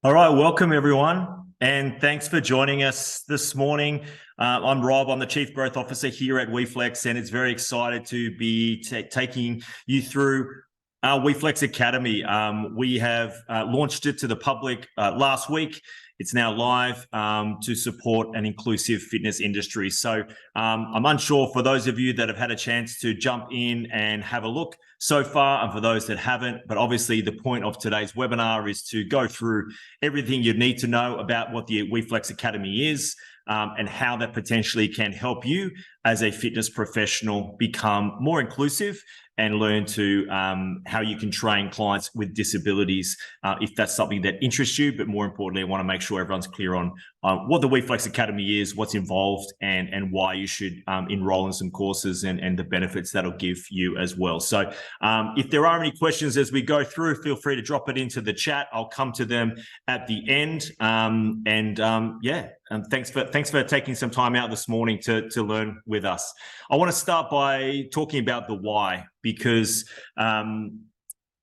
All right, welcome everyone, and thanks for joining us this morning. I'm Rob, I'm the Chief Growth Officer here at WeFlex, and it's very excited to be taking you through our WeFlex Academy. We have launched it to the public last week. It's now live to support an inclusive fitness industry. So I'm unsure for those of you that have had a chance to jump in and have a look so far, and for those that haven't, but obviously the point of today's webinar is to go through everything you need to know about what the WeFlex Academy is, and how that potentially can help you as a fitness professional become more inclusive and learn to how you can train clients with disabilities if that's something that interests you. But more importantly, I want to make sure everyone's clear on what the WeFlex Academy is, what's involved, and why you should enroll in some courses and the benefits that'll give you as well. So if there are any questions as we go through, feel free to drop it into the chat. I'll come to them at the end. Thanks for taking some time out this morning to learn with us. I want to start by talking about the why, because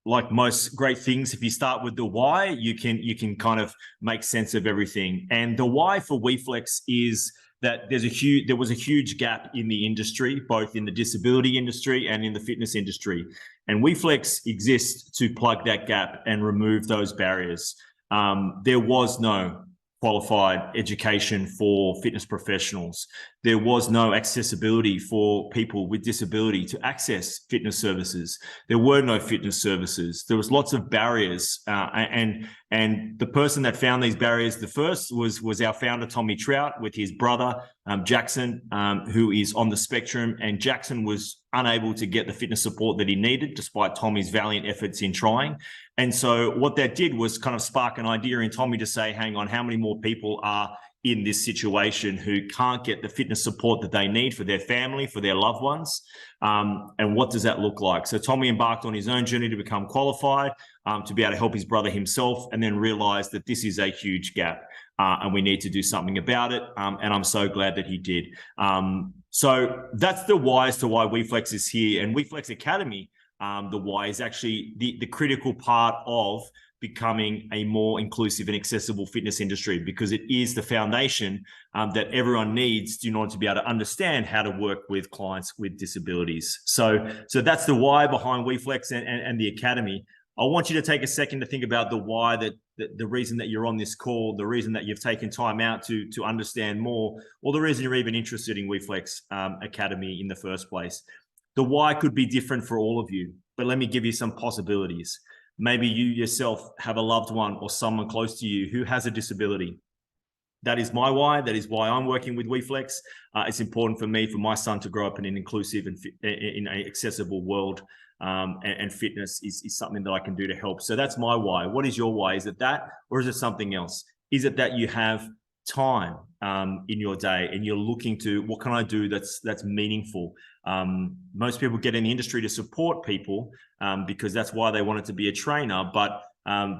like most great things, if you start with the why, you can kind of make sense of everything. And the why for WeFlex is that there was a huge gap in the industry, both in the disability industry and in the fitness industry. And WeFlex exists to plug that gap and remove those barriers. There was no qualified education for fitness professionals. There was no accessibility for people with disability to access fitness services. There were no fitness services. There was lots of barriers, and the person that found these barriers the first was our founder, Tommy Trout, with his brother, Jackson, who is on the spectrum. And Jackson was unable to get the fitness support that he needed, despite Tommy's valiant efforts in trying. And so what that did was kind of spark an idea in Tommy to say, hang on, how many more people are in this situation who can't get the fitness support that they need for their family, for their loved ones? And what does that look like? So Tommy embarked on his own journey to become qualified, to be able to help his brother himself, and then realized that this is a huge gap and we need to do something about it. And I'm so glad that he did. So that's the why as to why WeFlex is here. And WeFlex Academy, the why is actually the critical part of becoming a more inclusive and accessible fitness industry, because it is the foundation that everyone needs in order to be able to understand how to work with clients with disabilities. So that's the why behind WeFlex and the Academy. I want you to take a second to think about the why, that the reason that you're on this call, the reason that you've taken time out to understand more, or the reason you're even interested in WeFlex Academy in the first place. The why could be different for all of you, but let me give you some possibilities. Maybe you yourself have a loved one or someone close to you who has a disability. That is my why. That is why I'm working with WeFlex. It's important for me, for my son to grow up in an inclusive and in an accessible world. And fitness is something that I can do to help. So that's my why. What is your why? Is it that, or is it something else? Is it that you have time in your day and you're looking to, what can I do that's meaningful? Most people get in the industry to support people because that's why they wanted to be a trainer, but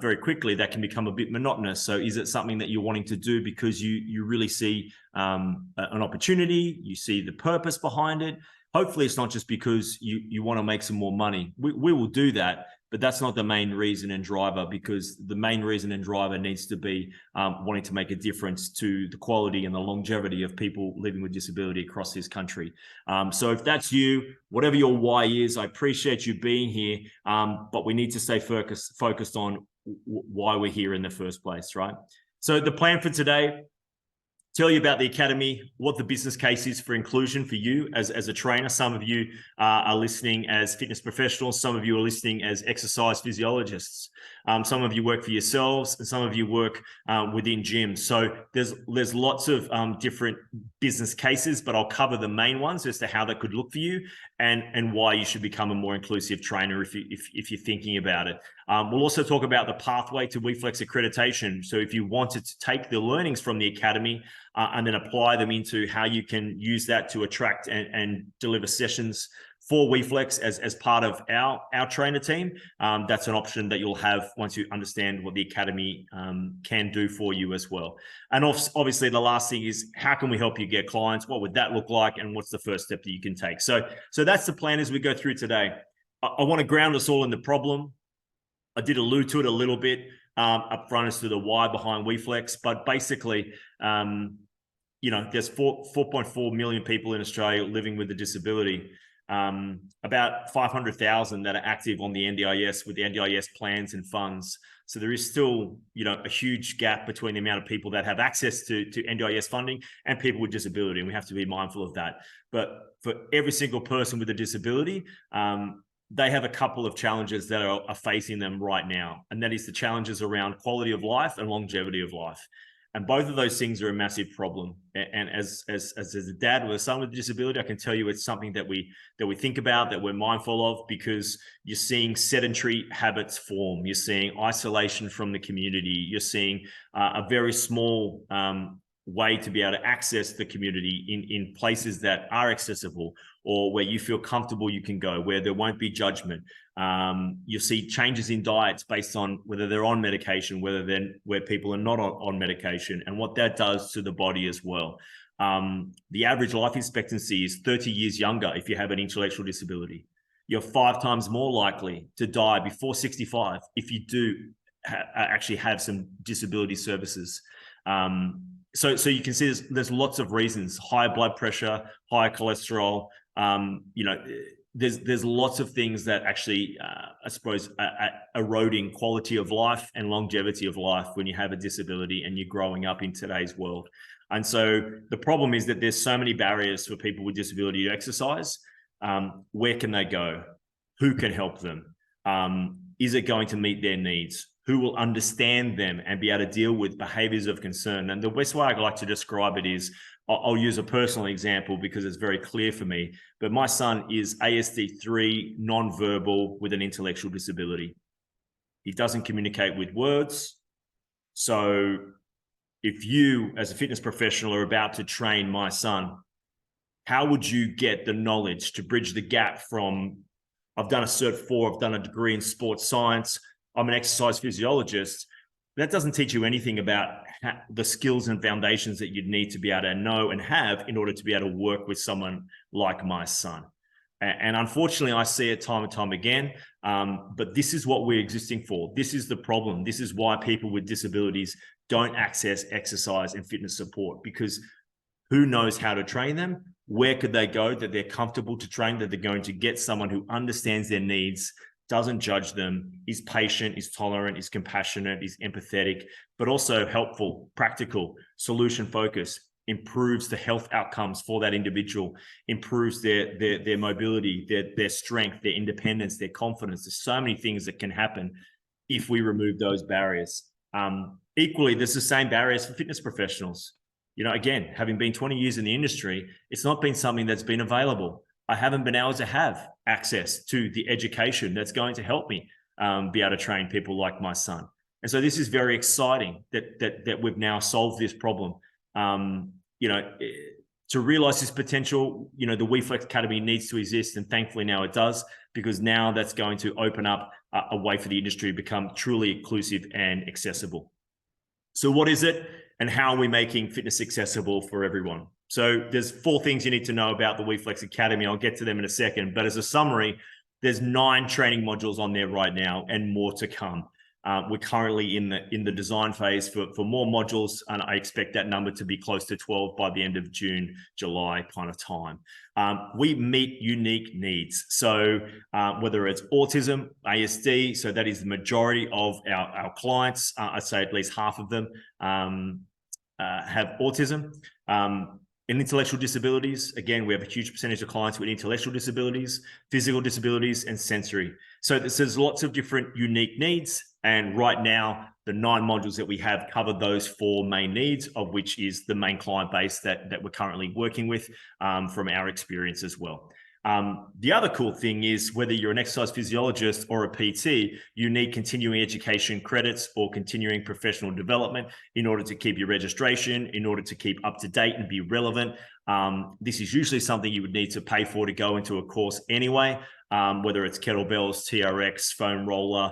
very quickly that can become a bit monotonous. So is it something that you're wanting to do because you really see an opportunity, you see the purpose behind it? Hopefully it's not just because you want to make some more money. We will do that, but that's not the main reason and driver, because the main reason and driver needs to be wanting to make a difference to the quality and the longevity of people living with disability across this country. So if that's you, whatever your why is, I appreciate you being here, but we need to stay focused on why we're here in the first place, right? So the plan for today, tell you about the Academy, what the business case is for inclusion for you as a trainer. Some of you are listening as fitness professionals. Some of you are listening as exercise physiologists. Some of you work for yourselves, and some of you work within gyms. So there's lots of different business cases, but I'll cover the main ones as to how that could look for you and why you should become a more inclusive trainer if you're thinking about it. We'll also talk about the pathway to WeFlex accreditation. So if you wanted to take the learnings from the Academy and then apply them into how you can use that to attract and deliver sessions for WeFlex as part of our trainer team, that's an option that you'll have once you understand what the Academy can do for you as well. And obviously the last thing is, how can we help you get clients? What would that look like? And what's the first step that you can take? So that's the plan as we go through today. I want to ground us all in the problem. I did allude to it a little bit. up front as to the why behind WeFlex. But basically, there's 4.4 million people in Australia living with a disability. About 500,000 that are active on the NDIS with the NDIS plans and funds. So there is still, a huge gap between the amount of people that have access to NDIS funding and people with disability, and we have to be mindful of that. But for every single person with a disability, they have a couple of challenges that are facing them right now, and that is the challenges around quality of life and longevity of life. And both of those things are a massive problem. And as a dad with a son with a disability, I can tell you it's something that we think about, that we're mindful of, because you're seeing sedentary habits form. You're seeing isolation from the community. You're seeing a very small way to be able to access the community in places that are accessible, or where you feel comfortable you can go, where there won't be judgment. You'll see changes in diets based on whether they're on medication, where people are not on medication, and what that does to the body as well. The average life expectancy is 30 years younger if you have an intellectual disability. You're 5 times more likely to die before 65 if you do actually have some disability services. So you can see there's lots of reasons: higher blood pressure, higher cholesterol. There's lots of things that actually, I suppose, eroding quality of life and longevity of life when you have a disability and you're growing up in today's world. And so the problem is that there's so many barriers for people with disability to exercise. Where can they go? Who can help them? Is it going to meet their needs? Who will understand them and be able to deal with behaviors of concern? And the best way I like to describe it is, I'll use a personal example because it's very clear for me, but my son is ASD3 nonverbal with an intellectual disability. He doesn't communicate with words. So if you, as a fitness professional, are about to train my son, how would you get the knowledge to bridge the gap from, I've done a Cert 4, I've done a degree in sports science, I'm an exercise physiologist? That doesn't teach you anything about the skills and foundations that you'd need to be able to know and have in order to be able to work with someone like my son. And unfortunately, I see it time and time again. But this is what we're existing for. This is the problem. This is why people with disabilities don't access exercise and fitness support, because who knows how to train them? Where could they go that they're comfortable to train, that they're going to get someone who understands their needs, doesn't judge them, is patient, is tolerant, is compassionate, is empathetic, but also helpful, practical, solution focused, improves the health outcomes for that individual, improves their mobility, their strength, their independence, their confidence. There's so many things that can happen if we remove those barriers. Equally, there's the same barriers for fitness professionals. Again, having been 20 years in the industry, it's not been something that's been available. I haven't been able to have access to the education that's going to help me be able to train people like my son. And so this is very exciting that we've now solved this problem. To realize this potential, the WeFlex Academy needs to exist, and thankfully now it does, because now that's going to open up a way for the industry to become truly inclusive and accessible. So what is it, and how are we making fitness accessible for everyone? So there's 4 things you need to know about the WeFlex Academy. I'll get to them in a second, but as a summary, there's 9 training modules on there right now and more to come. We're currently in the design phase for more modules, and I expect that number to be close to 12 by the end of June, July kind of time. We meet unique needs. So whether it's autism, ASD, so that is the majority of our clients, I'd say at least half of them have autism. In intellectual disabilities, again, we have a huge percentage of clients with intellectual disabilities, physical disabilities, and sensory. So there's lots of different unique needs. And right now, the 9 modules that we have cover those 4 main needs, of which is the main client base that we're currently working with from our experience as well. The other cool thing is, whether you're an exercise physiologist or a PT, you need continuing education credits or continuing professional development in order to keep your registration, in order to keep up to date and be relevant. This is usually something you would need to pay for to go into a course anyway, whether it's kettlebells, TRX, foam roller,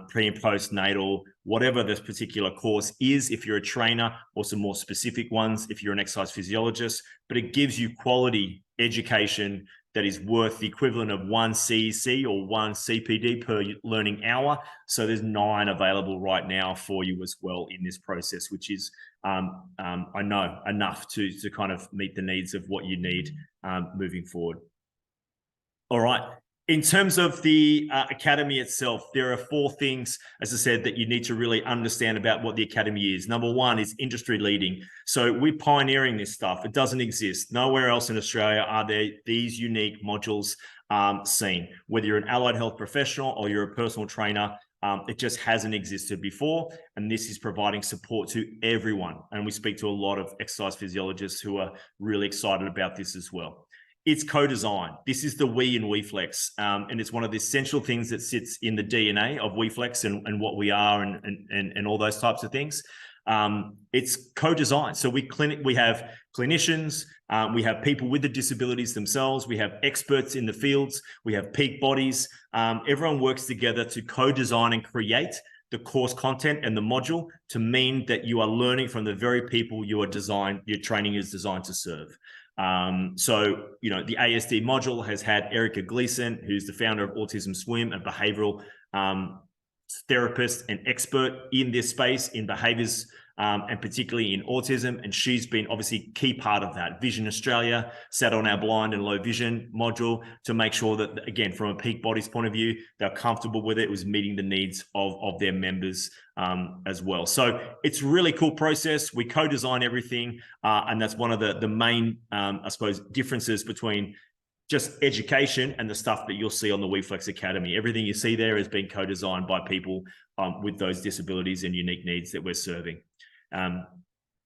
pre and postnatal, whatever this particular course is, if you're a trainer, or some more specific ones if you're an exercise physiologist. But it gives you quality education that is worth the equivalent of 1 CEC or 1 CPD per learning hour. So there's 9 available right now for you as well in this process, which is, I know, enough to kind of meet the needs of what you need moving forward. All right. In terms of the Academy itself, there are 4 things, as I said, that you need to really understand about what the Academy is. Number 1 is industry leading. So we're pioneering this stuff. It doesn't exist. Nowhere else in Australia are there these unique modules seen. Whether you're an allied health professional or you're a personal trainer, it just hasn't existed before. And this is providing support to everyone. And we speak to a lot of exercise physiologists who are really excited about this as well. It's co-design. This is the we in WeFlex, and it's one of the essential things that sits in the DNA of WeFlex and what we are and all those types of things. It's co-design. So we have clinicians, we have people with the disabilities themselves, we have experts in the fields, we have peak bodies. Everyone works together to co-design and create the course content and the module to mean that you are learning from the very people your training is designed to serve. So, you know, the ASD module has had Erica Gleason, who's the founder of Autism Swim, a behavioral therapist and expert in this space, in behaviors, and particularly in autism. And she's been obviously a key part of that. Vision Australia sat on our blind and low vision module to make sure that, again, from a peak bodies point of view, they're comfortable with it. It was meeting the needs of their members as well. So it's a really cool process. We co-design everything. And that's one of the main, I suppose, differences between just education and the stuff that you'll see on the WeFlex Academy. Everything you see there has been co-designed by people with those disabilities and unique needs that we're serving.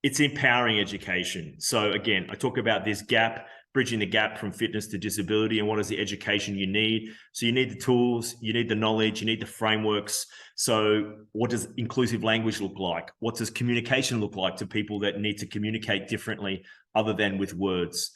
It's empowering education. So again, I talk about this gap, bridging the gap from fitness to disability, and what is the education you need. So you need the tools, you need the knowledge, you need the frameworks. So what does inclusive language look like? What does communication look like to people that need to communicate differently other than with words?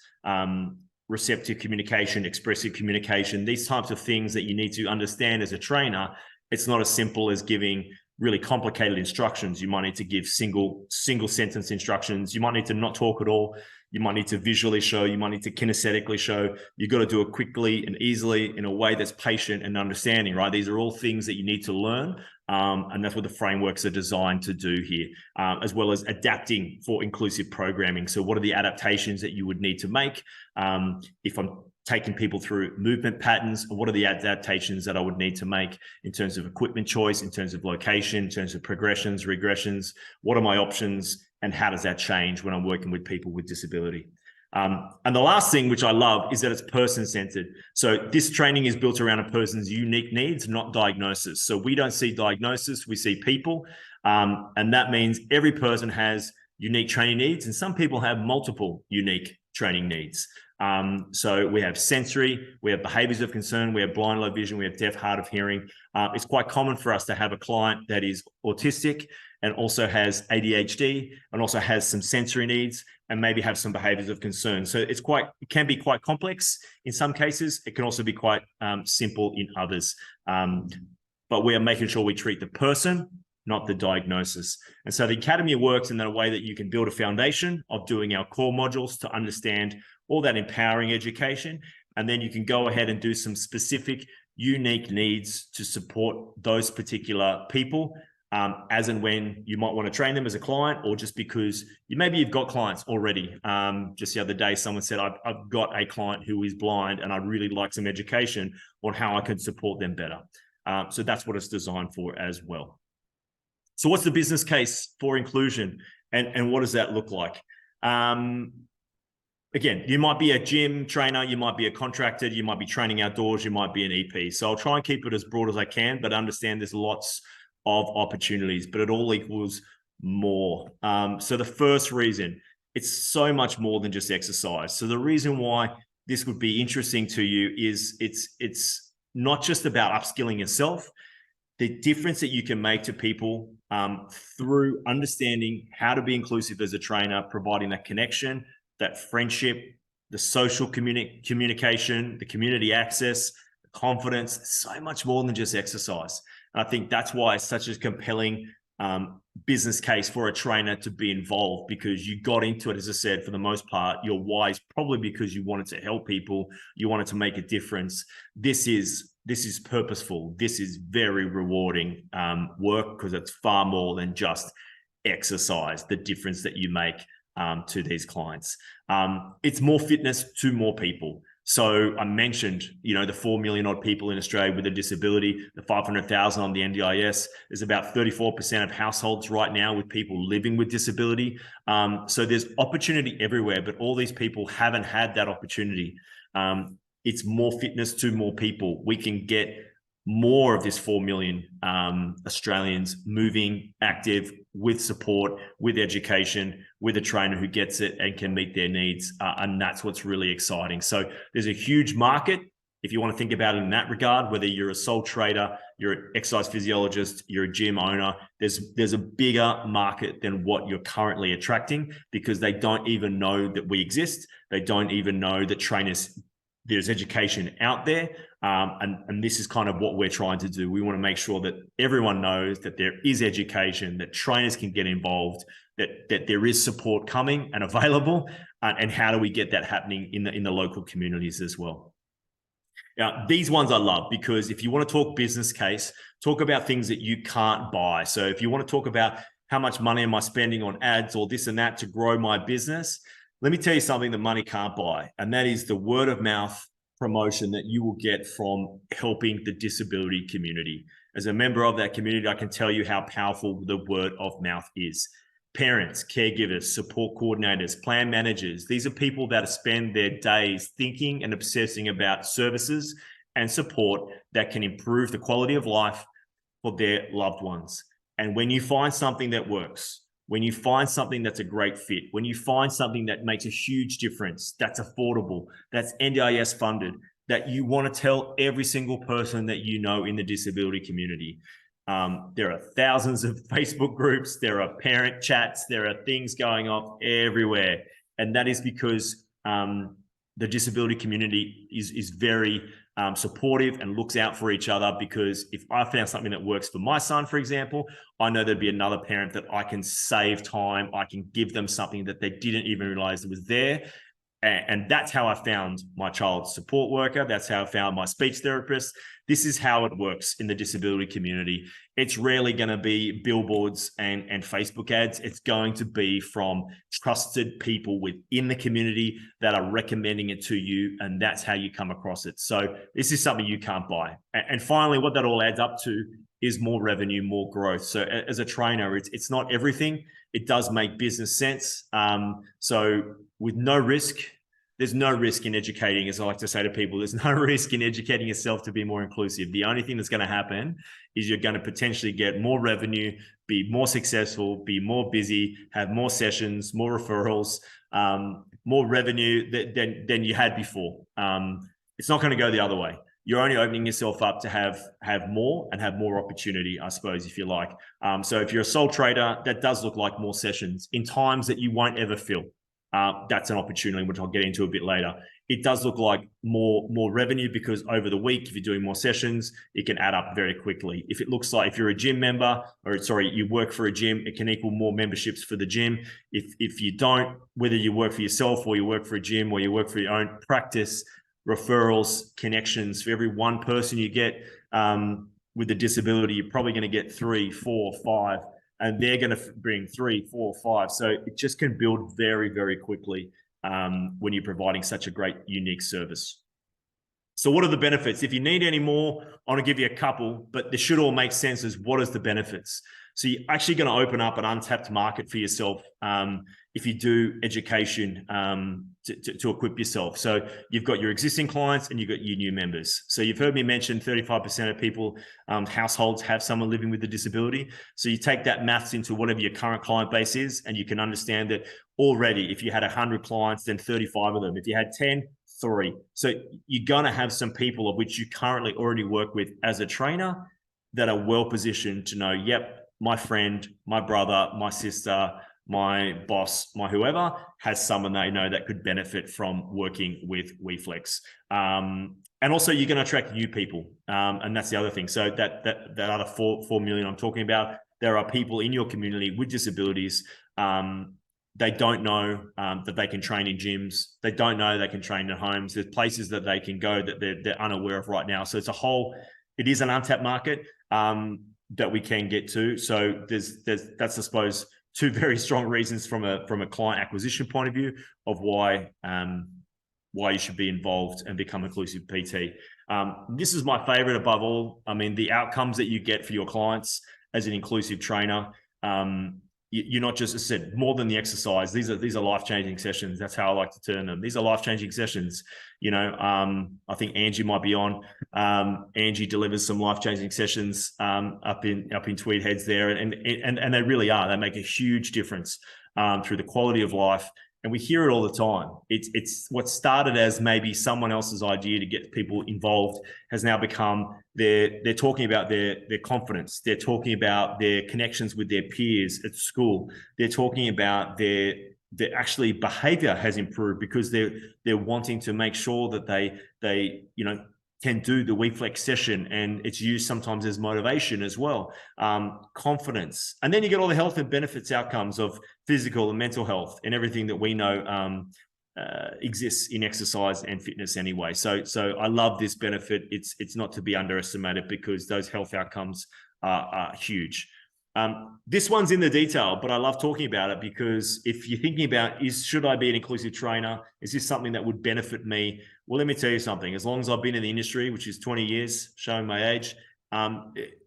Receptive communication, expressive communication, these types of things that you need to understand as a trainer. It's not as simple as giving really complicated instructions. You might need to give single sentence instructions. You might need to not talk at all. You might need to visually show. You might need to kinesthetically show. You've got to do it quickly and easily in a way that's patient and understanding, right? These are all things that you need to learn. And that's what the frameworks are designed to do here, as well as adapting for inclusive programming. So what are the adaptations that you would need to make? If I'm taking people through movement patterns, what are the adaptations that I would need to make in terms of equipment choice, in terms of location, in terms of progressions, regressions? What are my options, and how does that change when I'm working with people with disability? And the last thing, which I love, is that it's person-centered. So this training is built around a person's unique needs, not diagnosis. So we don't see diagnosis, we see people. And that means every person has unique training needs, and some people have multiple unique training needs. So we have sensory, we have behaviors of concern, we have blind, low vision, we have deaf, hard of hearing. It's quite common for us to have a client that is autistic and also has ADHD and also has some sensory needs and maybe have some behaviors of concern. So it can be quite complex in some cases. It can also be quite simple in others. But we are making sure we treat the person, not the diagnosis. And so the Academy works in a way that you can build a foundation of doing our core modules to understand all that empowering education. And then you can go ahead and do some specific, unique needs to support those particular people, as and when you might want to train them as a client, or just because you've got clients already. Just the other day, someone said, I've got a client who is blind and I'd really like some education on how I can support them better. So that's what it's designed for as well. So what's the business case for inclusion, and what does that look like? Again, you might be a gym trainer, you might be a contractor, you might be training outdoors, you might be an EP. So I'll try and keep it as broad as I can, but understand there's lots of opportunities, but it all equals more. So the first reason, it's so much more than just exercise. So the reason why this would be interesting to you is it's not just about upskilling yourself. The difference that you can make to people through understanding how to be inclusive as a trainer, providing that connection, that friendship, the social communication, the community access, the confidence, so much more than just exercise. And I think that's why it's such a compelling business case for a trainer to be involved, because you got into it, as I said, for the most part, your why is probably because you wanted to help people, you wanted to make a difference. This is purposeful. This is very rewarding work, because it's far more than just exercise, the difference that you make to these clients. It's more fitness to more people. So I mentioned, the 4 million odd people in Australia with a disability, the 500,000 on the NDIS. There's about 34% of households right now with people living with disability. So there's opportunity everywhere, but all these people haven't had that opportunity. It's more fitness to more people. We can get more of this 4 million Australians moving, active, with support, with education, with a trainer who gets it and can meet their needs. And that's what's really exciting. So there's a huge market, if you want to think about it in that regard, whether you're a sole trader, you're an exercise physiologist, you're a gym owner, there's a bigger market than what you're currently attracting, because they don't even know that we exist. They don't even know that there's education out there. And this is kind of what we're trying to do. We want to make sure that everyone knows that there is education, that trainers can get involved, that there is support coming and available, and how do we get that happening in the local communities as well. Now, these ones I love, because if you want to talk business case, talk about things that you can't buy. So if you want to talk about how much money am I spending on ads or this and that to grow my business, let me tell you something that money can't buy, and that is the word of mouth promotion that you will get from helping the disability community. As a member of that community, I can tell you how powerful the word of mouth is. Parents, caregivers, support coordinators, plan managers, these are people that spend their days thinking and obsessing about services and support that can improve the quality of life for their loved ones. And when you find something that works, when you find something that's a great fit, when you find something that makes a huge difference, that's affordable, that's NDIS funded, that you want to tell every single person that you know in the disability community. There are thousands of Facebook groups, there are parent chats, there are things going on everywhere. And that is because the disability community is very supportive and looks out for each other, because if I found something that works for my son, for example, I know there'd be another parent that I can save time. I can give them something that they didn't even realize was there. And that's how I found my child's support worker. That's how I found my speech therapist. This is how it works in the disability community. It's rarely going to be billboards and Facebook ads. It's going to be from trusted people within the community that are recommending it to you, and that's how you come across it. So this is something you can't buy. And finally, what that all adds up to is more revenue, more growth. So as a trainer, it's not everything. It does make business sense. So with no risk, there's no risk in educating, as I like to say to people, there's no risk in educating yourself to be more inclusive. The only thing that's going to happen is you're going to potentially get more revenue, be more successful, be more busy, have more sessions, more referrals, more revenue than you had before. It's not going to go the other way. You're only opening yourself up to have more and have more opportunity, I suppose, if you like. So if you're a sole trader, that does look like more sessions in times that you won't ever fill. That's an opportunity, which I'll get into a bit later. It does look like more revenue, because over the week, if you're doing more sessions, it can add up very quickly. If it looks like, if you're a gym member, you work for a gym, it can equal more memberships for the gym. If you don't, whether you work for yourself or you work for a gym or you work for your own practice, referrals, connections, for every one person you get with a disability, you're probably going to get 3, 4, 5. And they're going to bring 3, 4, 5. So it just can build very, very quickly when you're providing such a great, unique service. So what are the benefits? If you need any more, I want to give you a couple, but this should all make sense as what is the benefits. So you're actually going to open up an untapped market for yourself if you do education to equip yourself. So you've got your existing clients and you've got your new members. So you've heard me mention 35% of people, households have someone living with a disability. So you take that maths into whatever your current client base is, and you can understand that already if you had 100 clients, then 35 of them. If you had 10, 3. So you're going to have some people of which you currently already work with as a trainer that are well positioned to know, yep, my friend, my brother, my sister, my boss, my whoever has someone they know that could benefit from working with WeFlex. And also you're going to attract new people. And that's the other thing. So that other 4 million I'm talking about, there are people in your community with disabilities. They don't know that they can train in gyms. They don't know they can train at homes. There's places that they can go that they're unaware of right now. So it is an untapped market that we can get to. So that's, I suppose, two very strong reasons from a client acquisition point of view of why you should be involved and become inclusive PT. This is my favorite above all. I mean, the outcomes that you get for your clients as an inclusive trainer. You're not just, as I said, more than the exercise. These are life-changing sessions. That's how I like to term them. These are life-changing sessions. I think Angie might be on. Angie delivers some life-changing sessions up in Tweed Heads there, and they really are. They make a huge difference through the quality of life. And we hear it all the time. It's what started as maybe someone else's idea to get people involved has now become they're talking about their confidence. They're talking about their connections with their peers at school. They're talking about their actually behavior has improved because they're wanting to make sure that they can do the WeFlex session, and it's used sometimes as motivation as well. Confidence. And then you get all the health and benefits outcomes of physical and mental health and everything that we know exists in exercise and fitness anyway. So I love this benefit. It's not to be underestimated because those health outcomes are huge. This one's in the detail, but I love talking about it because if you're thinking about should I be an inclusive trainer? Is this something that would benefit me? Well, let me tell you something. As long as I've been in the industry, which is 20 years, showing my age,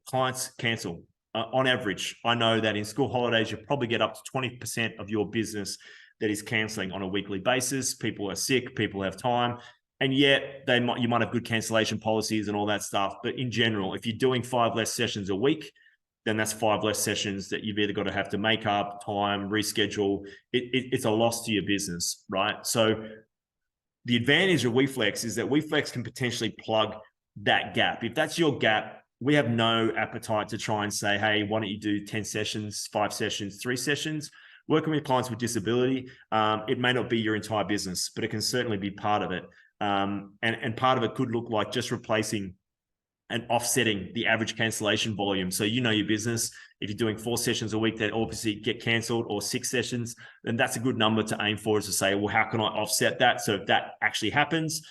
clients cancel. On average, I know that in school holidays, you probably get up to 20% of your business that is canceling on a weekly basis. People are sick, people have time, and yet you might have good cancellation policies and all that stuff. But in general, if you're doing 5 less sessions a week, then that's 5 less sessions that you've either got to have to make up, time, reschedule. It's a loss to your business, right? So the advantage of WeFlex is that WeFlex can potentially plug that gap. If that's your gap, we have no appetite to try and say, hey, why don't you do 10 sessions, 5 sessions, 3 sessions? Working with clients with disability, it may not be your entire business, but it can certainly be part of it. And part of it could look like just replacing and offsetting the average cancellation volume. So your business, if you're doing 4 sessions a week that obviously get canceled, or 6 sessions, then that's a good number to aim for, is to say, well, how can I offset that? So if that actually happens,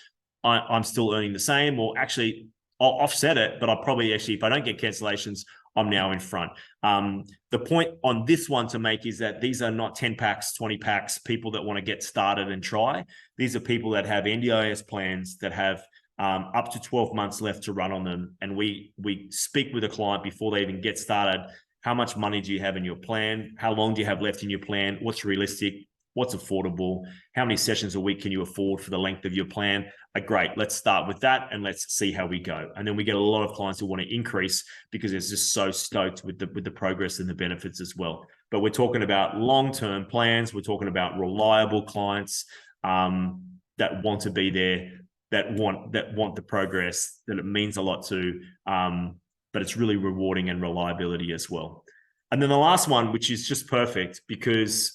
I'm still earning the same, or actually I'll offset it, but I'll probably actually, if I don't get cancellations, I'm now in front. The point on this one to make is that these are not 10 packs, 20 packs, people that want to get started and try. These are people that have NDIS plans that have up to 12 months left to run on them. And we speak with a client before they even get started. How much money do you have in your plan? How long do you have left in your plan? What's realistic? What's affordable? How many sessions a week can you afford for the length of your plan? Great, let's start with that and let's see how we go. And then we get a lot of clients who want to increase because it's just so stoked with the progress and the benefits as well. But we're talking about long-term plans. We're talking about reliable clients that want to be there, that want the progress, that it means a lot to, but it's really rewarding and reliability as well. And then the last one, which is just perfect because,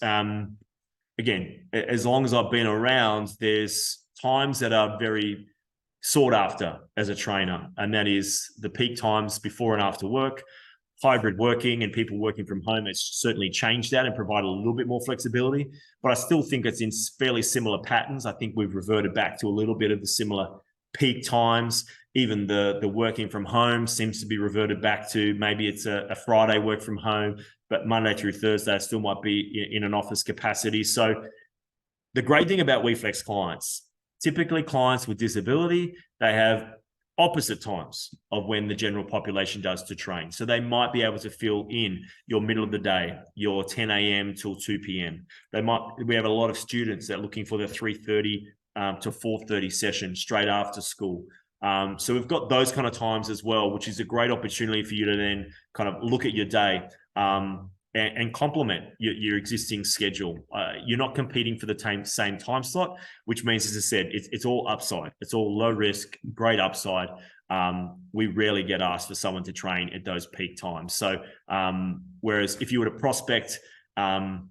again, as long as I've been around, there's times that are very sought after as a trainer, and that is the peak times before and after work. Hybrid working and people working from home has certainly changed that and provided a little bit more flexibility, but I still think it's in fairly similar patterns. I think we've reverted back to a little bit of the similar peak times. Even the working from home seems to be reverted back to, maybe it's a Friday work from home, but Monday through Thursday still might be in an office capacity. So the great thing about WeFlex clients, typically clients with disability, they have opposite times of when the general population does to train. So they might be able to fill in your middle of the day, your 10 a.m. till 2 p.m. We have a lot of students that are looking for the 3:30 to 4:30 session straight after school. So we've got those kind of times as well, which is a great opportunity for you to then kind of look at your day and complement your existing schedule. You're not competing for the same time slot, which means, as I said, it's all upside. It's all low risk, great upside. We rarely get asked for someone to train at those peak times. So whereas if you were to prospect on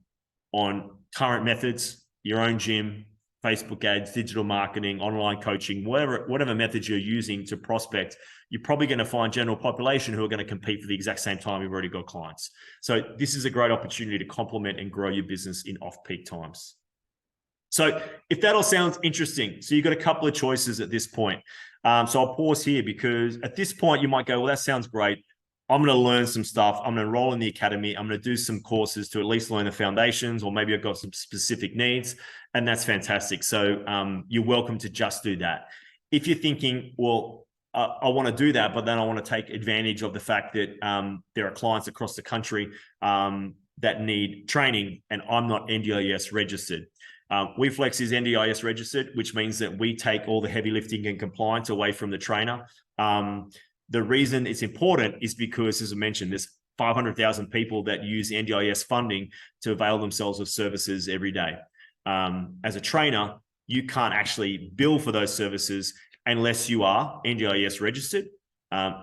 current methods, your own gym, Facebook ads, digital marketing, online coaching, whatever methods you're using to prospect, you're probably going to find general population who are going to compete for the exact same time you've already got clients. So this is a great opportunity to complement and grow your business in off-peak times. So if that all sounds interesting, so you've got a couple of choices at this point. So I'll pause here because at this point you might go, well, that sounds great. I'm going to learn some stuff. I'm going to enroll in the academy. I'm going to do some courses to at least learn the foundations, or maybe I've got some specific needs, and that's fantastic. So you're welcome to just do that. If you're thinking, well, I want to do that, but then I want to take advantage of the fact that there are clients across the country that need training, and I'm not NDIS registered. WeFlex is NDIS registered, which means that we take all the heavy lifting and compliance away from the trainer. The reason it's important is because, as I mentioned, there's 500,000 people that use NDIS funding to avail themselves of services every day. As a trainer, you can't actually bill for those services unless you are NDIS registered,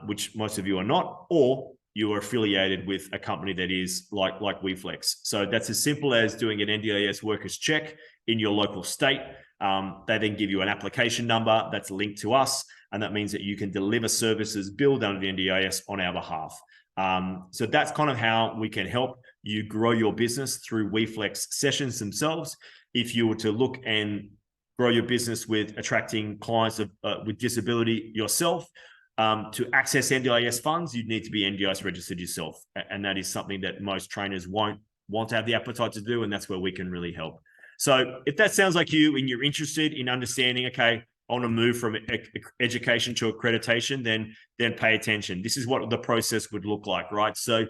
which most of you are not, or you are affiliated with a company that is like WeFlex. So that's as simple as doing an NDIS workers check in your local state. They then give you an application number that's linked to us, and that means that you can deliver services billed under the NDIS on our behalf. So that's kind of how we can help you grow your business through WeFlex sessions themselves. If you were to look and grow your business with attracting clients with disability yourself, to access NDIS funds, you'd need to be NDIS registered yourself. And that is something that most trainers won't want to have the appetite to do, and that's where we can really help. So if that sounds like you and you're interested in understanding, okay, I want to move from education to accreditation, then pay attention. This is what the process would look like, right? So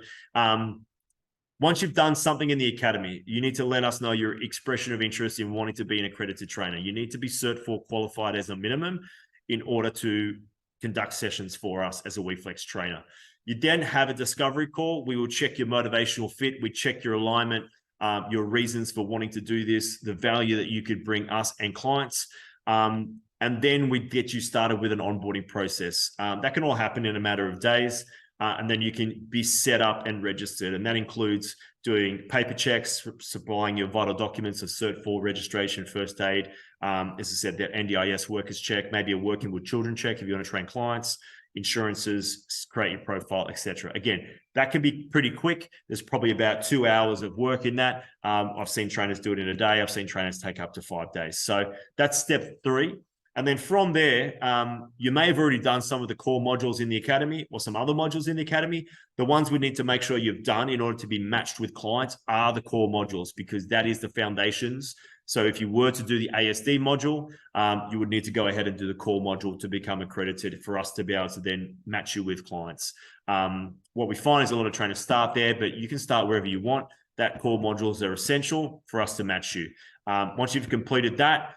once you've done something in the academy, you need to let us know your expression of interest in wanting to be an accredited trainer. You need to be Cert 4 qualified as a minimum in order to conduct sessions for us as a WeFlex trainer. You then have a discovery call. We will check your motivational fit. We check your alignment, your reasons for wanting to do this, the value that you could bring us and clients. And then we get you started with an onboarding process. That can all happen in a matter of days. And then you can be set up and registered. And that includes doing paper checks, supplying your vital documents of Cert 4 registration, first aid. As I said, that NDIS workers check, maybe a working with children check if you want to train clients, insurances, create your profile, etc. Again, that can be pretty quick. There's probably about 2 hours of work in that. I've seen trainers do it in a day. I've seen trainers take up to 5 days. So that's step 3. And then from there, you may have already done some of the core modules in the academy or some other modules in the academy. The ones we need to make sure you've done in order to be matched with clients are the core modules, because that is the foundations. So if you were to do the ASD module, you would need to go ahead and do the core module to become accredited for us to be able to then match you with clients. What we find is a lot of trainers start there, but you can start wherever you want. That core modules are essential for us to match you. Once you've completed that,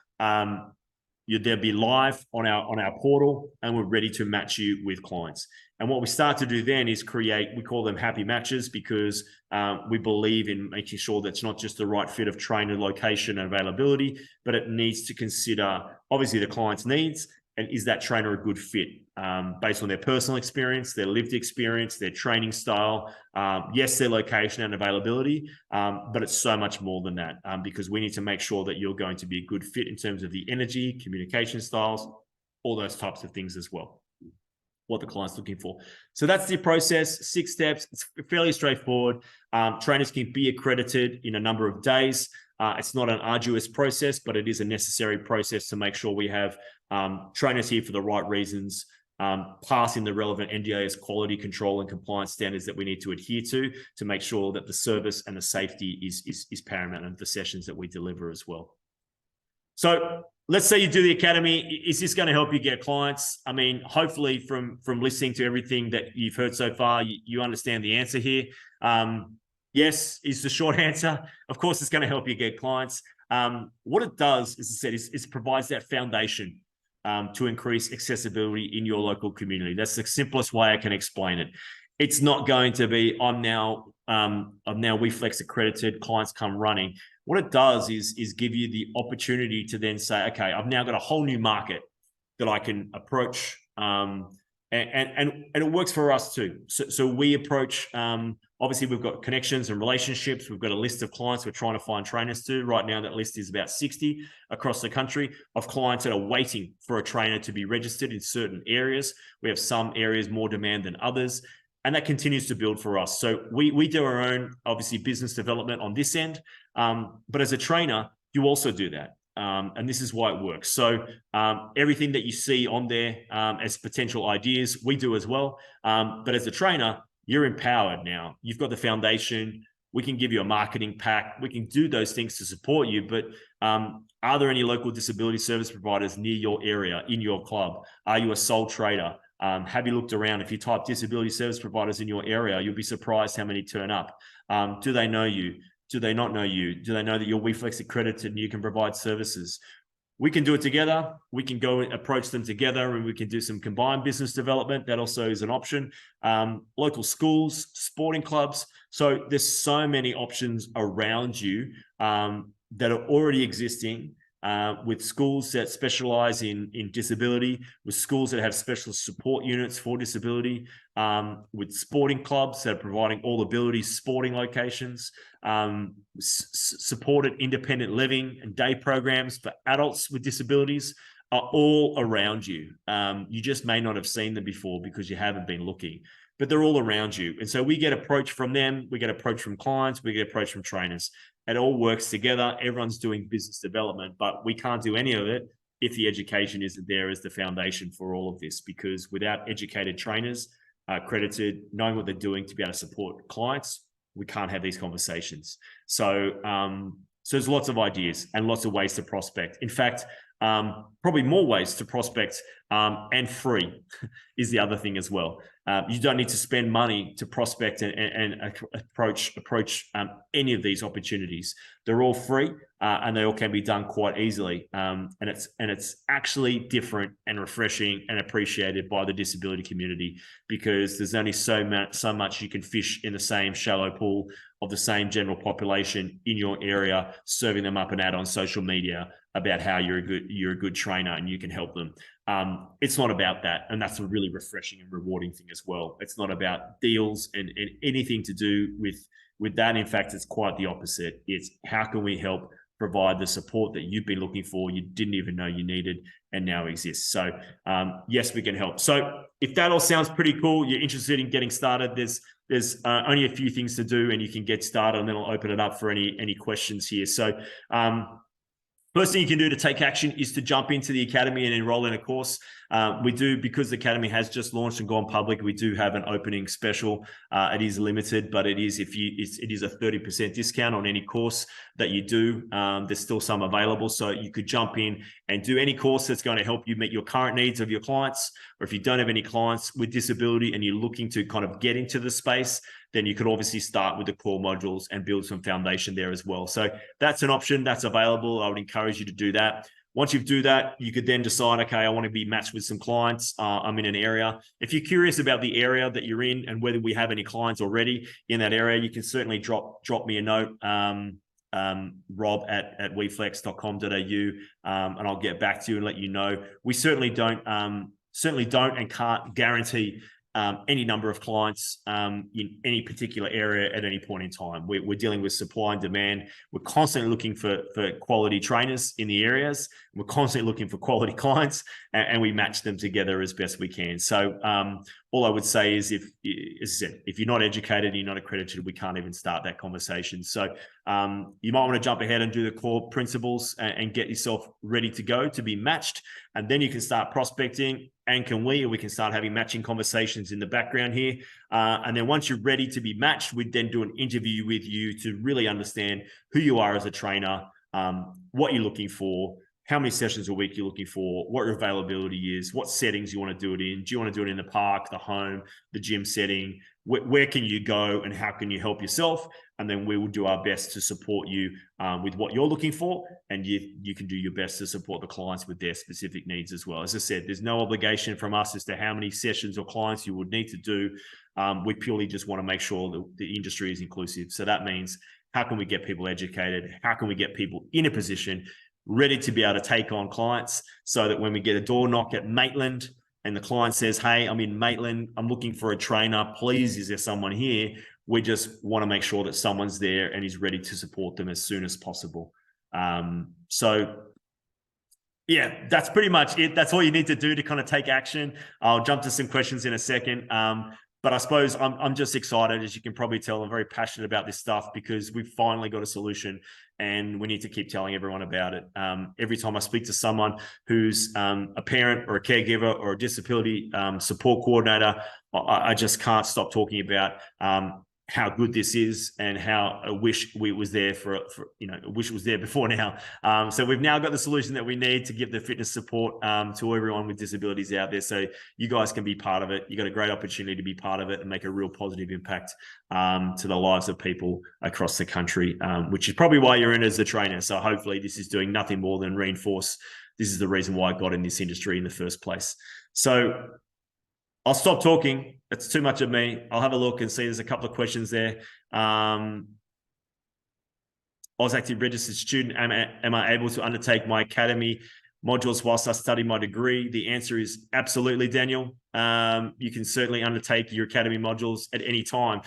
you'd then be live on our portal, and we're ready to match you with clients. And what we start to do then is create, we call them happy matches, because we believe in making sure that's not just the right fit of trainer, location, and availability, but it needs to consider obviously the client's needs, and is that trainer a good fit based on their personal experience, their lived experience, their training style, yes, their location and availability, but it's so much more than that, because we need to make sure that you're going to be a good fit in terms of the energy, communication styles, all those types of things as well, what the client's looking for. So that's the process, 6 steps. It's fairly straightforward. Trainers can be accredited in a number of days. It's not an arduous process, but it is a necessary process to make sure we have trainers here for the right reasons, passing the relevant NDIS quality control and compliance standards that we need to adhere to make sure that the service and the safety is paramount in the sessions that we deliver as well. So let's say you do the academy. Is this going to help you get clients? I mean, hopefully from listening to everything that you've heard so far, you understand the answer here. Yes, is the short answer. Of course, it's going to help you get clients. What it does, as I said, is it provides that foundation to increase accessibility in your local community. That's the simplest way I can explain it. It's not going to be, I'm now WeFlex accredited, clients come running. What it does is give you the opportunity to then say, okay, I've now got a whole new market that I can approach, and and it works for us too. So we approach, obviously we've got connections and relationships. We've got a list of clients we're trying to find trainers to. Right now, that list is about 60 across the country of clients that are waiting for a trainer to be registered in certain areas. We have some areas more demand than others, and that continues to build for us. So we do our own, obviously, business development on this end. But as a trainer, you also do that. And this is why it works. So everything that you see on there as potential ideas, we do as well. But as a trainer, you're empowered now. You've got the foundation. We can give you a marketing pack. We can do those things to support you. But are there any local disability service providers near your area, in your club? Are you a sole trader? Have you looked around? If you type disability service providers in your area, you'll be surprised how many turn up. Do they know you? Do they not know you? Do they know that you're WeFlex accredited and you can provide services? We can do it together. We can go and approach them together, and we can do some combined business development. That also is an option. Local schools, sporting clubs. So there's so many options around you that are already existing, with schools that specialize in disability, with schools that have special support units for disability, with sporting clubs that are providing all ability sporting locations, supported independent living and day programs for adults with disabilities are all around you. You just may not have seen them before because you haven't been looking, but they're all around you. And so we get approached from them, we get approached from clients, we get approached from trainers. It all works together. Everyone's doing business development, but we can't do any of it if the education isn't there as the foundation for all of this, because without educated trainers, accredited, knowing what they're doing to be able to support clients, we can't have these conversations. So, so there's lots of ideas and lots of ways to prospect. In fact, probably more ways to prospect, and free is the other thing as well. You don't need to spend money to prospect and approach any of these opportunities. They're all free, and they all can be done quite easily. And it's actually different and refreshing and appreciated by the disability community, because there's only so much you can fish in the same shallow pool of the same general population in your area, serving them up an ad on social media about how you're a good trainer and you can help them. It's not about that, and that's a really refreshing and rewarding thing as well. It's not about deals and anything to do with that. In fact, it's quite the opposite. It's how can we help provide the support that you've been looking for, you didn't even know you needed, and now exists. So yes, we can help. So if that all sounds pretty cool, you're interested in getting started, there's only a few things to do and you can get started, and then I'll open it up for any questions here. So first thing you can do to take action is to jump into the Academy and enroll in a course. We do, because the Academy has just launched and gone public, we do have an opening special. It is limited, but it is a 30% discount on any course that you do. There's still some available, so you could jump in and do any course that's going to help you meet your current needs of your clients. Or if you don't have any clients with disability and you're looking to kind of get into the space, then you could obviously start with the core modules and build some foundation there as well. So that's an option that's available. I would encourage you to do that. Once you do that, you could then decide, okay, I want to be matched with some clients. I'm in an area. If you're curious about the area that you're in and whether we have any clients already in that area, you can certainly drop me a note, rob@weflex.com.au, and I'll get back to you and let you know. We certainly don't and can't guarantee any number of clients in any particular area at any point in time. We're dealing with supply and demand. We're constantly looking for quality trainers in the areas. We're constantly looking for quality clients, and we match them together as best we can. So all I would say is, as I said, if you're not educated, you're not accredited, we can't even start that conversation. So you might want to jump ahead and do the core principles and get yourself ready to go to be matched. And then you can start prospecting, and we can start having matching conversations in the background here. And then once you're ready to be matched, we'd then do an interview with you to really understand who you are as a trainer, what you're looking for, how many sessions a week you're looking for, what your availability is, what settings you want to do it in. Do you want to do it in the park, the home, the gym setting? Where can you go and how can you help yourself? And then we will do our best to support you with what you're looking for, and you can do your best to support the clients with their specific needs as well. As I said, there's no obligation from us as to how many sessions or clients you would need to do. We purely just want to make sure that the industry is inclusive. So that means, how can we get people educated? How can we get people in a position ready to be able to take on clients, so that when we get a door knock at Maitland, and the client says, hey, I'm in Maitland, I'm looking for a trainer, please, is there someone here? We just want to make sure that someone's there and is ready to support them as soon as possible. So yeah, that's pretty much it. That's all you need to do to kind of take action. I'll jump to some questions in a second. But I suppose I'm just excited. As you can probably tell, I'm very passionate about this stuff because we've finally got a solution and we need to keep telling everyone about it. Every time I speak to someone who's a parent or a caregiver or a disability support coordinator, I just can't stop talking about how good this is and how I wish we was there I wish it was there before now. So we've now got the solution that we need to give the fitness support to everyone with disabilities out there. So you guys can be part of it. You got a great opportunity to be part of it and make a real positive impact to the lives of people across the country, which is probably why you're in as a trainer. So hopefully this is doing nothing more than reinforce. This is the reason why I got in this industry in the first place. So I'll stop talking. It's too much of me. I'll have a look and see there's a couple of questions there. Oz Active registered student, am I able to undertake my academy modules whilst I study my degree? The answer is absolutely, Daniel. You can certainly undertake your academy modules at any time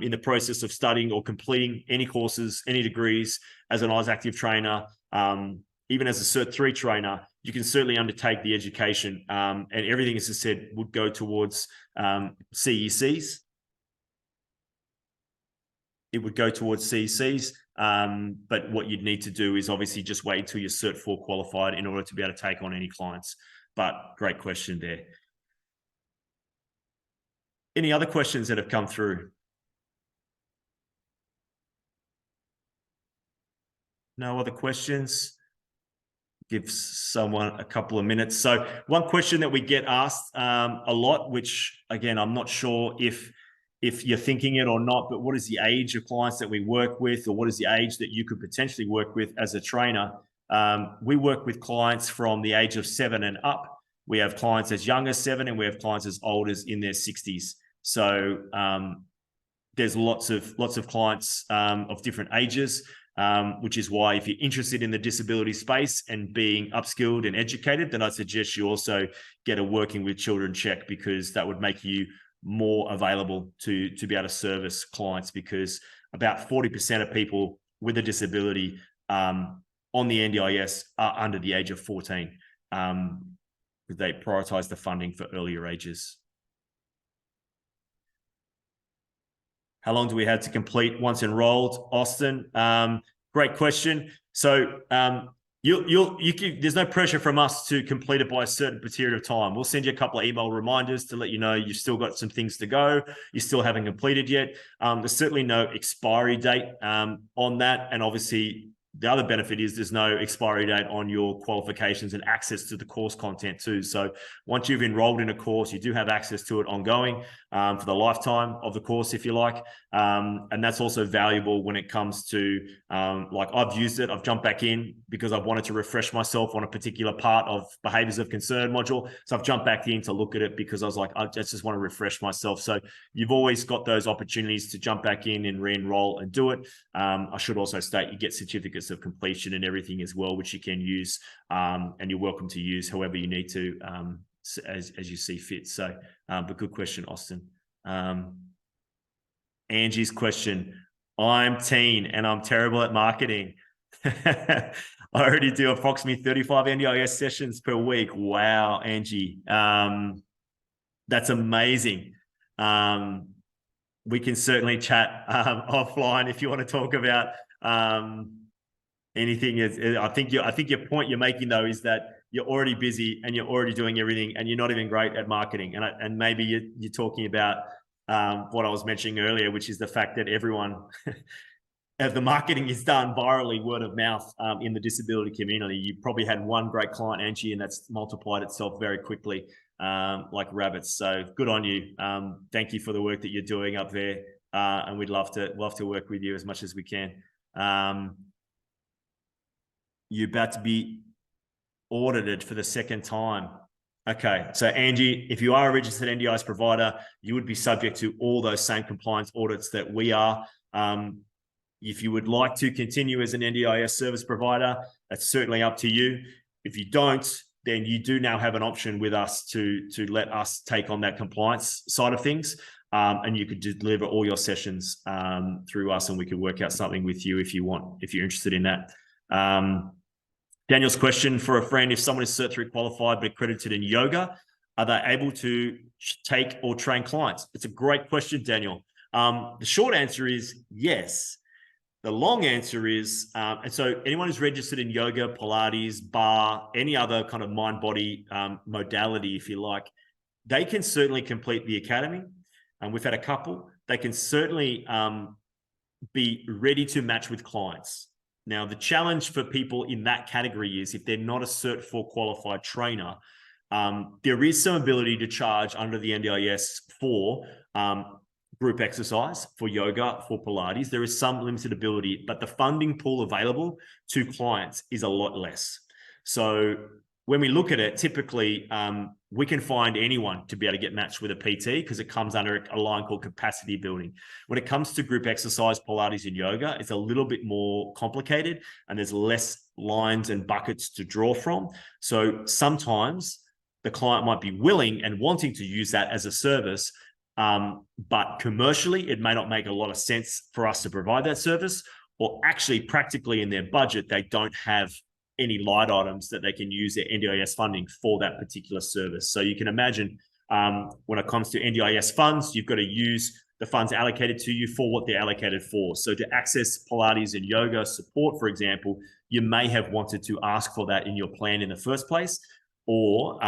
in the process of studying or completing any courses, any degrees as an Oz Active trainer, even as a Cert 3 trainer. You can certainly undertake the education and everything, as I said, would go towards CECs. It would go towards CECs, but what you'd need to do is obviously just wait until you're Cert 4 qualified in order to be able to take on any clients. But great question there. Any other questions that have come through? No other questions? Give someone a couple of minutes. So one question that we get asked a lot, which again, I'm not sure if you're thinking it or not, but what is the age of clients that we work with, or what is the age that you could potentially work with as a trainer? We work with clients from the age of 7 and up. We have clients as young as 7 and we have clients as old as in their 60s. So there's lots of clients of different ages. Which is why if you're interested in the disability space and being upskilled and educated, then I suggest you also get a working with children check, because that would make you more available to be able to service clients, because about 40% of people with a disability on the NDIS are under the age of 14. They prioritize the funding for earlier ages. How long do we have to complete once enrolled, Austin? Great question. So there's no pressure from us to complete it by a certain period of time. We'll send you a couple of email reminders to let you know you've still got some things to go. You still haven't completed yet. There's certainly no expiry date on that. And obviously, the other benefit is there's no expiry date on your qualifications and access to the course content too. So once you've enrolled in a course, you do have access to it ongoing for the lifetime of the course, if you like. And that's also valuable when it comes to, like I've used it, I've jumped back in because I've wanted to refresh myself on a particular part of behaviors of concern module. So I've jumped back in to look at it because I was like, I just want to refresh myself. So you've always got those opportunities to jump back in and re-enroll and do it. I should also state you get certificates of completion and everything as well, which you can use, and you're welcome to use however you need to, as you see fit. So, but good question, Austin. Angie's question: I'm teen and I'm terrible at marketing. I already do approximately 35 NDIS sessions per week. Wow, Angie, that's amazing. We can certainly chat offline if you want to talk about anything. I think your point you're making though is that you're already busy and you're already doing everything and you're not even great at marketing. And maybe you're talking about what I was mentioning earlier, which is the fact that everyone, if the marketing is done virally, word of mouth in the disability community. You probably had one great client, Angie, and that's multiplied itself very quickly like rabbits. So good on you. Thank you for the work that you're doing up there. And we'd love to work with you as much as we can. You're about to be audited for the second time. Okay, so Angie, if you are a registered NDIS provider, you would be subject to all those same compliance audits that we are. If you would like to continue as an NDIS service provider, that's certainly up to you. If you don't, then you do now have an option with us to let us take on that compliance side of things. And you could deliver all your sessions through us, and we could work out something with you if you want, if you're interested in that. Daniel's question for a friend: if someone is Cert 3 qualified but accredited in yoga, are they able to take or train clients? It's a great question, Daniel. The short answer is yes. The long answer is, and so anyone who's registered in yoga, Pilates, bar, any other kind of mind-body modality, if you like, they can certainly complete the academy. And we've had a couple. They can certainly be ready to match with clients. Now, the challenge for people in that category is if they're not a Cert 4 qualified trainer, there is some ability to charge under the NDIS for group exercise, for yoga, for Pilates. There is some limited ability, but the funding pool available to clients is a lot less. So when we look at it, typically we can find anyone to be able to get matched with a PT because it comes under a line called capacity building. When it comes to group exercise, Pilates and yoga, it's a little bit more complicated and there's less lines and buckets to draw from. So sometimes the client might be willing and wanting to use that as a service, but commercially, it may not make a lot of sense for us to provide that service, or actually practically in their budget, they don't have any light items that they can use their NDIS funding for that particular service. So you can imagine when it comes to NDIS funds, you've got to use the funds allocated to you for what they're allocated for. So to access Pilates and yoga support, for example, you may have wanted to ask for that in your plan in the first place, or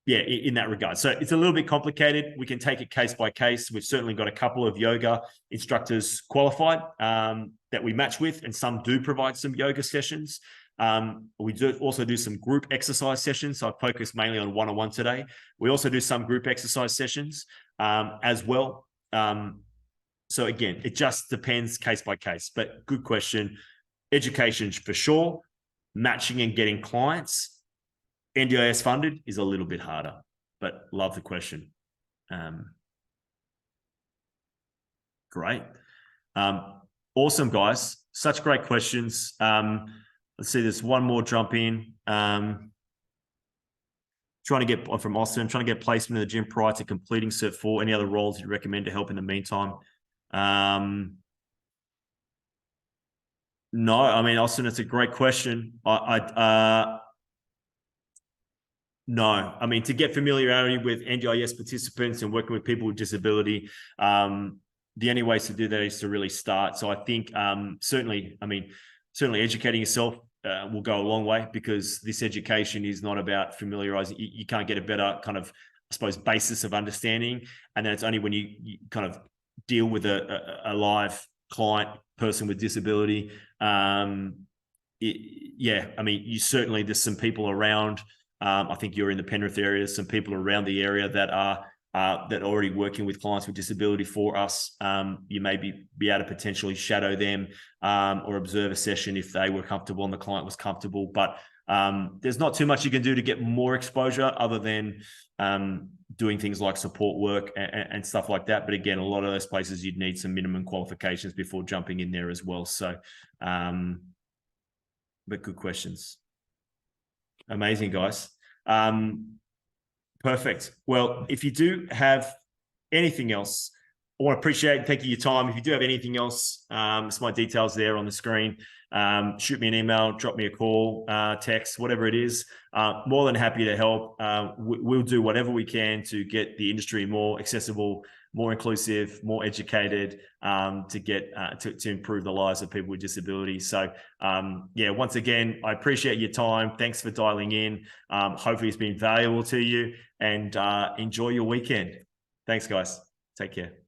in that regard. So it's a little bit complicated. We can take it case by case. We've certainly got a couple of yoga instructors qualified that we match with, and some do provide some yoga sessions. We do also do some group exercise sessions. So I focus mainly on one-on-one today. We also do some group exercise sessions as well. So again, it just depends case by case, but good question. Education for sure. Matching and getting clients, NDIS funded, is a little bit harder, but love the question. Great. Awesome, guys. Such great questions. Let's see, there's one more jump in. Trying to get from Austin, trying to get placement in the gym prior to completing Cert 4. Any other roles you recommend to help in the meantime? No, I mean, Austin, it's a great question. No, I mean, to get familiarity with NDIS participants and working with people with disability, the only ways to do that is to really start. So I think certainly educating yourself will go a long way, because this education is not about familiarizing. You can't get a better kind of, I suppose, basis of understanding. And then it's only when you kind of deal with a live client, person with disability. I mean, there's some people around. I think you're in the Penrith area. Some people around the area that are already working with clients with disability for us. You may be able to potentially shadow them or observe a session if they were comfortable and the client was comfortable. But there's not too much you can do to get more exposure other than doing things like support work and stuff like that. But again, a lot of those places you'd need some minimum qualifications before jumping in there as well. So, but good questions. Amazing, guys. Perfect. Well, if you do have anything else, I want to appreciate taking your time. If you do have anything else, it's my details there on the screen. Shoot me an email, drop me a call, text, whatever it is. More than happy to help. We'll do whatever we can to get the industry more accessible, more inclusive, more educated, to get to improve the lives of people with disabilities. So once again, I appreciate your time. Thanks for dialing in. Hopefully it's been valuable to you, and enjoy your weekend. Thanks, guys. Take care.